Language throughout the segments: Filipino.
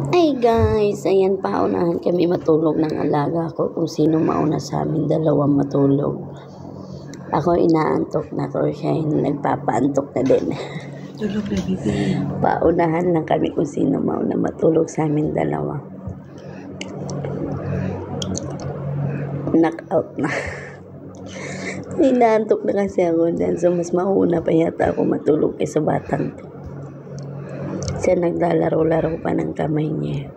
Ay guys, ayan paunahan kami matulog ng alaga ko kung sino mauna sa amin dalawang matulog. Ako inaantok na ko, siya nagpapaantok na din. Tulog na bibi. Paunahan lang kami kung sino mauna matulog sa amin dalawa. Knockout na. Inaantok na kasi ako dahil so mas mauna pa yata ako matulog kaysa batang to. Siya naglalaro-laro pa ng kamay niya.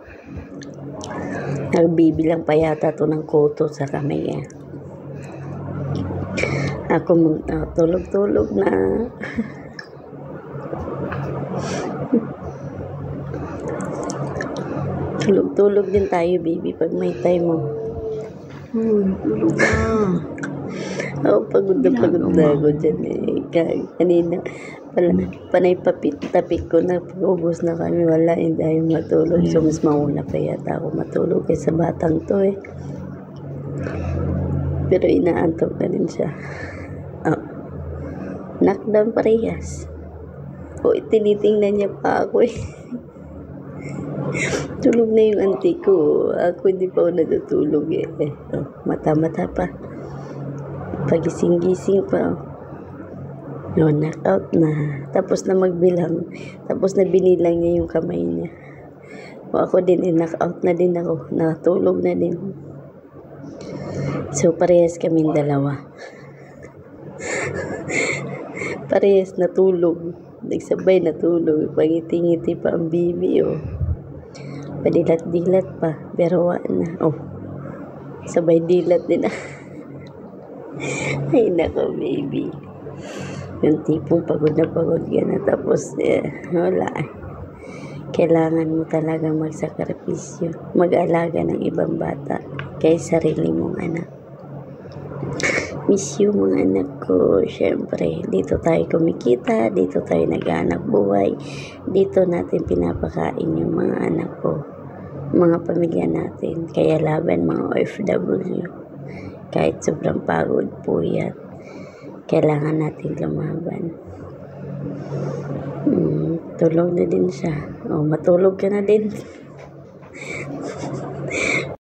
Nagbibilang pa yata to ng koto sa kamay niya. Ako tulog-tulog na. Tulog-tulog din tayo, baby, pag may time mo. Tulog na. Pagod na ako dyan eh. Kanina, panay tapik ko na ubos na kami, wala, hindi ayaw matulog. So, mas mauna pa yata ako matulog kaysa batang to eh. Pero inaantok na din siya. Knockdown parehas. Tinitingnan niya pa ako eh. Tulog na yung auntie ko. Ako hindi pa ako natutulog eh. Mata-mata pa. Pagising-gising pa. Knockout na. Tapos na magbilang. Tapos na binilang niya yung kamay niya. Ako din, knockout na din ako. Natulog na din. So, parehas kaming dalawa. Parehas natulog. Nagsabay natulog. Pagiti-ngiti pa ang bibi, oh. Padilat-dilat pa. Pero na. Oh. Sabay dilat din. Ay, nako, baby. Yung tipong pagod na tapos, wala. Kailangan mo talaga magsakripisyo. Mag-alaga ng ibang bata kaysa sarili mong anak. Miss you, mga anak ko. Siyempre, dito tayo kumikita, dito tayo nag-aanap buhay, dito natin pinapakain yung mga anak ko, mga pamilya natin. Kaya laban, mga OFW. Kahit sobrang pagod po yan, kailangan natin lumaban. Tulog na din siya. Matulog ka na din.